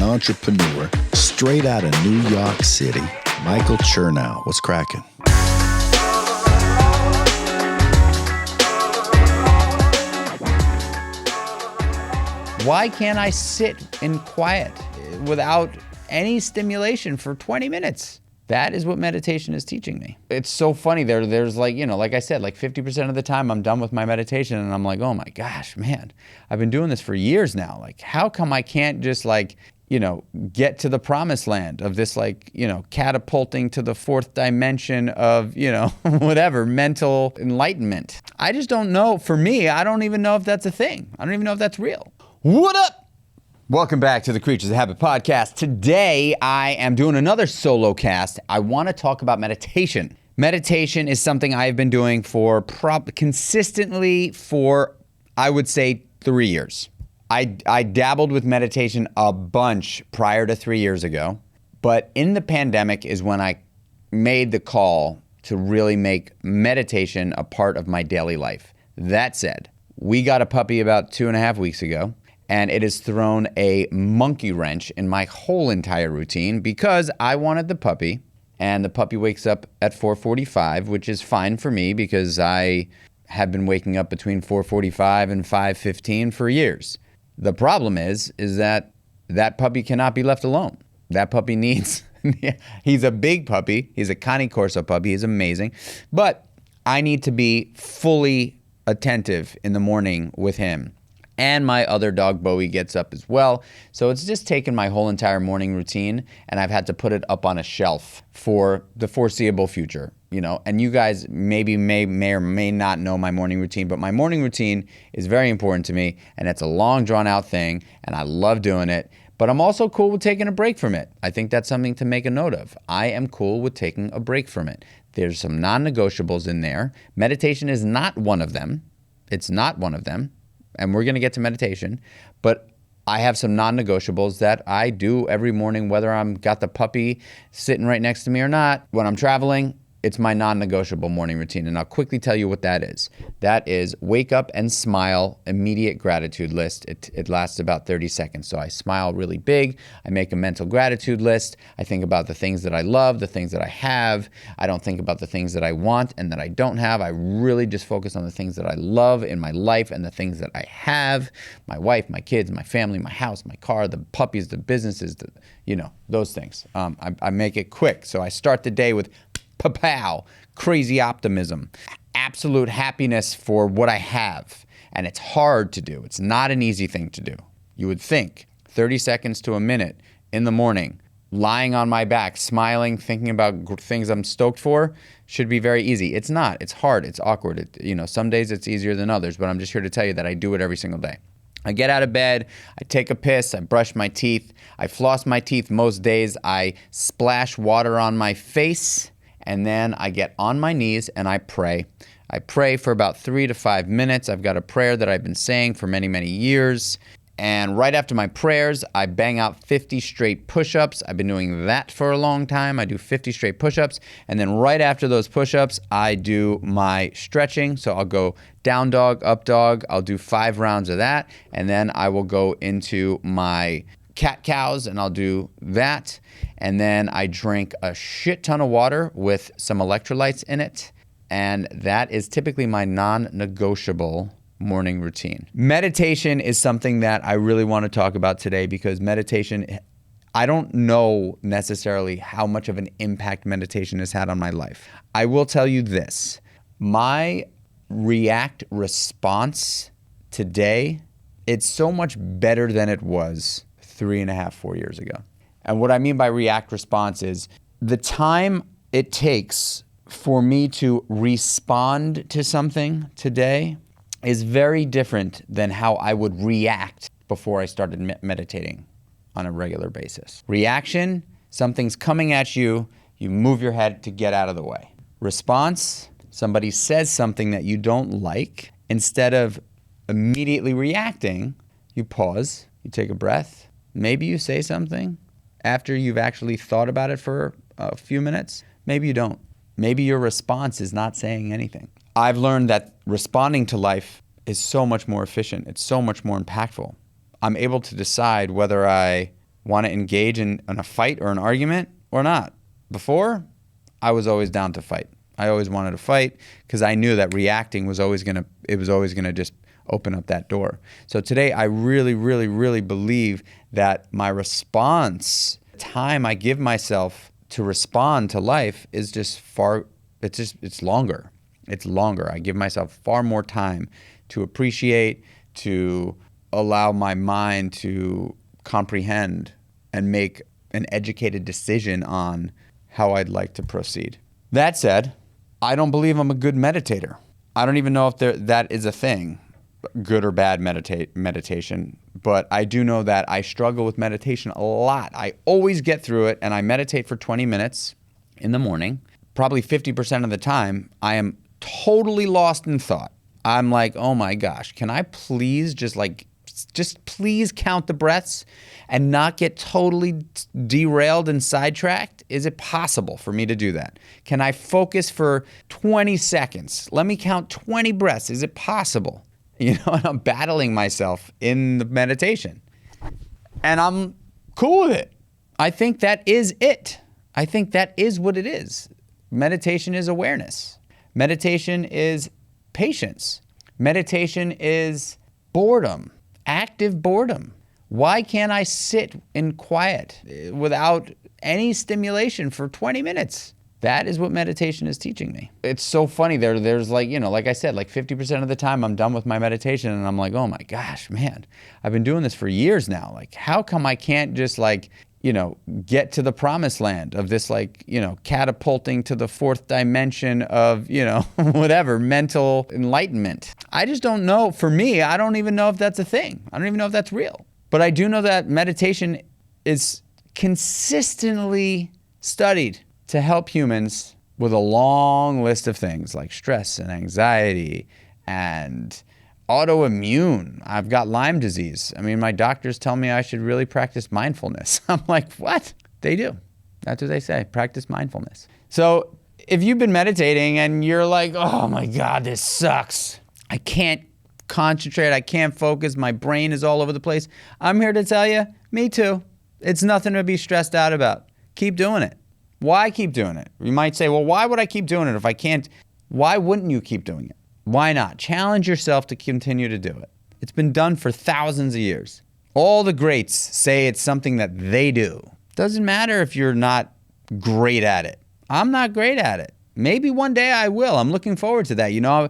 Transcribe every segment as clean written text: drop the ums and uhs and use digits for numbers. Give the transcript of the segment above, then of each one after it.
and entrepreneur straight out of New York City, Michael Chernow. What's cracking? Why can't I sit in quiet without any stimulation for 20 minutes? That is what meditation is teaching me. It's so funny. There's like, like I said, like 50% of the time I'm done with my meditation and I'm like, oh my gosh, man, I've been doing this for years now. Like, how come I can't just get to the promised land of this, catapulting to the fourth dimension of, whatever, mental enlightenment? I just don't know. For me, I don't even know if that's a thing. I don't even know if that's real. What up? Welcome back to the Kreatures of Habit Podcast. Today, I am doing another solo cast. I want to talk about meditation. Meditation is something I've been doing consistently for, I would say, 3 years. I dabbled with meditation a bunch prior to 3 years ago, but in the pandemic is when I made the call to really make meditation a part of my daily life. That said, we got a puppy about 2.5 weeks ago. And it has thrown a monkey wrench in my whole entire routine because I wanted the puppy, and the puppy wakes up at 4:45, which is fine for me because I have been waking up between 4:45 and 5:15 for years. The problem is that puppy cannot be left alone. That puppy needs, he's a big puppy. He's a Cane Corso puppy. He's amazing. But I need to be fully attentive in the morning with him. And my other dog, Bowie, gets up as well. So it's just taken my whole entire morning routine, and I've had to put it up on a shelf for the foreseeable future, And you guys may or may not know my morning routine, but my morning routine is very important to me, and it's a long, drawn-out thing, and I love doing it. But I'm also cool with taking a break from it. I think that's something to make a note of. I am cool with taking a break from it. There's some non-negotiables in there. Meditation is not one of them. It's not one of them. And we're going to get to meditation, but I have some non-negotiables that I do every morning, whether I'm got the puppy sitting right next to me or not. When I'm traveling, it's my non-negotiable morning routine, and I'll quickly tell you what that is. That is wake up and smile, immediate gratitude list. It lasts about 30 seconds. So I smile really big. I make a mental gratitude list. I think about the things that I love, the things that I have. I don't think about the things that I want and that I don't have. I really just focus on the things that I love in my life and the things that I have. My wife, my kids, my family, my house, my car, the puppies, the businesses, those things. I make it quick. So I start the day with pow, crazy optimism, absolute happiness for what I have. And it's hard to do. It's not an easy thing to do. You would think 30 seconds to a minute in the morning, lying on my back, smiling, thinking about things I'm stoked for should be very easy. It's not. It's hard. It's awkward. Some days it's easier than others, but I'm just here to tell you that I do it every single day. I get out of bed, I take a piss, I brush my teeth, I floss my teeth most days, I splash water on my face, and then I get on my knees and I pray. I pray for about 3 to 5 minutes. I've got a prayer that I've been saying for many, many years. And right after my prayers, I bang out 50 straight push-ups. I've been doing that for a long time. I do 50 straight push-ups. And then right after those push-ups, I do my stretching. So I'll go down dog, up dog. I'll do 5 rounds of that. And then I will go into my cat-cows, and I'll do that. And then I drink a shit ton of water with some electrolytes in it. And that is typically my non-negotiable morning routine. Meditation is something that I really want to talk about today because meditation, I don't know necessarily how much of an impact meditation has had on my life. I will tell you this. My react response today, it's so much better than it was 3.5, 4 years ago. And what I mean by react response is the time it takes for me to respond to something today is very different than how I would react before I started meditating on a regular basis. Reaction, something's coming at you, you move your head to get out of the way. Response, somebody says something that you don't like. Instead of immediately reacting, you pause, you take a breath, maybe you say something after you've actually thought about it for a few minutes. Maybe you don't. Maybe your response is not saying anything. I've learned that responding to life is so much more efficient. It's so much more impactful. I'm able to decide whether I want to engage in a fight or an argument or not. Before, I was always down to fight. I always wanted to fight because I knew that reacting was always gonna just open up that door. So today, I really, really, really believe that my response, time I give myself to respond to life is just it's longer. It's longer. I give myself far more time to appreciate, to allow my mind to comprehend and make an educated decision on how I'd like to proceed. That said, I don't believe I'm a good meditator. I don't even know if that is a thing, good or bad meditation, but I do know that I struggle with meditation a lot. I always get through it, and I meditate for 20 minutes in the morning. Probably 50% of the time, I am totally lost in thought. I'm like, oh my gosh, can I please just please count the breaths and not get totally derailed and sidetracked? Is it possible for me to do that? Can I focus for 20 seconds? Let me count 20 breaths. Is it possible? And I'm battling myself in the meditation. And I'm cool with it. I think that is it. I think that is what it is. Meditation is awareness. Meditation is patience. Meditation is boredom. Active boredom. Why can't I sit in quiet without any stimulation for 20 minutes? That is what meditation is teaching me. It's so funny. There's like I said, like 50% of the time I'm done with my meditation and I'm like, oh my gosh, man, I've been doing this for years now. Like, how come I can't just get to the promised land of this, catapulting to the fourth dimension of, whatever, mental enlightenment? I just don't know. For me, I don't even know if that's a thing. I don't even know if that's real. But I do know that meditation is consistently studied to help humans with a long list of things like stress and anxiety and autoimmune. I've got Lyme disease. I mean, my doctors tell me I should really practice mindfulness. I'm like, what? They do. That's what they say. Practice mindfulness. So if you've been meditating and you're like, oh my God, this sucks. I can't concentrate. I can't focus. My brain is all over the place. I'm here to tell you, me too. It's nothing to be stressed out about. Keep doing it. Why keep doing it? You might say, well, why would I keep doing it if I can't? Why wouldn't you keep doing it? Why not? Challenge yourself to continue to do it. It's been done for thousands of years. All the greats say it's something that they do. Doesn't matter if you're not great at it. I'm not great at it. Maybe one day I will. I'm looking forward to that.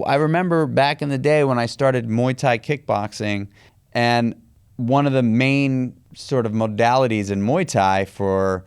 I remember back in the day when I started Muay Thai kickboxing, and one of the main sort of modalities in Muay Thai for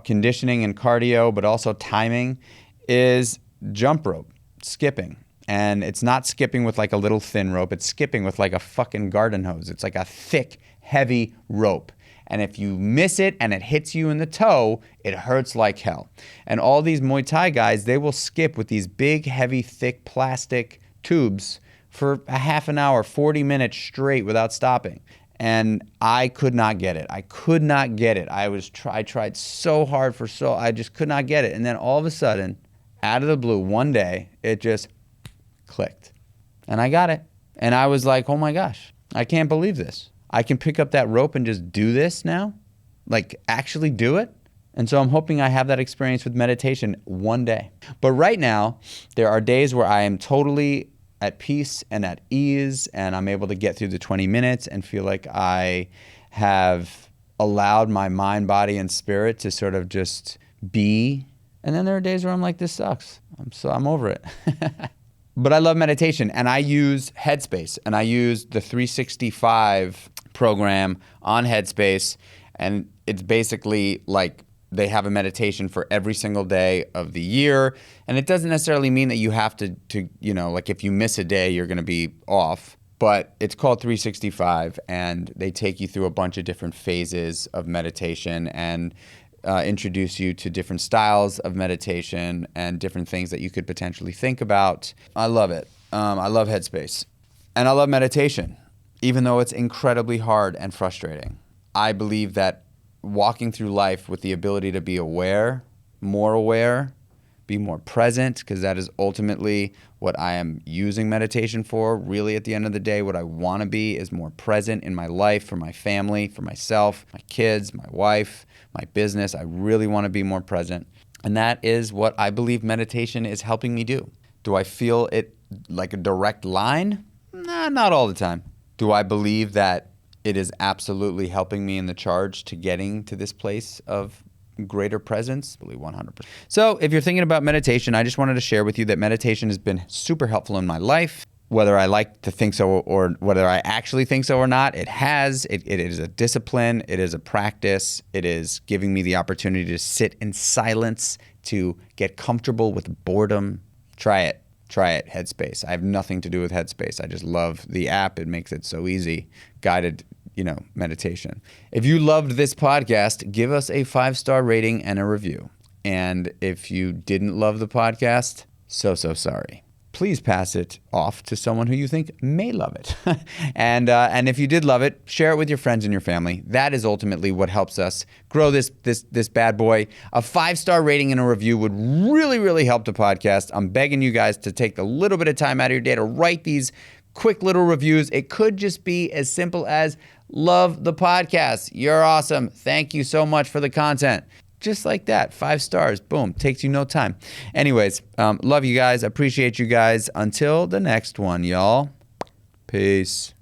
conditioning and cardio, but also timing, is jump rope, skipping. And it's not skipping with like a little thin rope. It's skipping with like a fucking garden hose. It's like a thick, heavy rope. And if you miss it and it hits you in the toe, it hurts like hell. And all these Muay Thai guys, they will skip with these big, heavy, thick plastic tubes for a half an hour, 40 minutes straight without stopping. And I could not get it. I could not get it. I tried so hard I just could not get it. And then all of a sudden, out of the blue, one day, it just clicked. And I got it. And I was like, oh my gosh, I can't believe this. I can pick up that rope and just do this now? Like actually do it? And so I'm hoping I have that experience with meditation one day. But right now, there are days where I am totally at peace and at ease, and I'm able to get through the 20 minutes and feel like I have allowed my mind, body, and spirit to sort of just be. And then there are days where I'm like, this sucks. I'm over it. But I love meditation, and I use Headspace, and I use the 365 program on Headspace, and it's basically like they have a meditation for every single day of the year. And it doesn't necessarily mean that you have to like if you miss a day, you're going to be off. But it's called 365, and they take you through a bunch of different phases of meditation and introduce you to different styles of meditation and different things that you could potentially think about. I love it. I love Headspace. And I love meditation, even though it's incredibly hard and frustrating. I believe that walking through life with the ability to be aware, more aware, be more present, because that is ultimately what I am using meditation for. Really, at the end of the day, what I want to be is more present in my life, for my family, for myself, my kids, my wife, my business. I really want to be more present. And that is what I believe meditation is helping me do. Do I feel it like a direct line? Nah, not all the time. Do I believe that it is absolutely helping me in the charge to getting to this place of greater presence? I believe 100%. So if you're thinking about meditation, I just wanted to share with you that meditation has been super helpful in my life. Whether I like to think so or whether I actually think so or not, it has. It is a discipline. It is a practice. It is giving me the opportunity to sit in silence, to get comfortable with boredom. Try it. Try it, Headspace. I have nothing to do with Headspace. I just love the app. It makes it so easy. Guided, meditation. If you loved this podcast, give us a 5-star rating and a review. And if you didn't love the podcast, so sorry. Please pass it off to someone who you think may love it. And if you did love it, share it with your friends and your family. That is ultimately what helps us grow this bad boy. A 5-star rating and a review would really, really help the podcast. I'm begging you guys to take a little bit of time out of your day to write these quick little reviews. It could just be as simple as, love the podcast. You're awesome. Thank you so much for the content. Just like that, 5 stars, boom, takes you no time. Anyways, love you guys, appreciate you guys. Until the next one, y'all. Peace.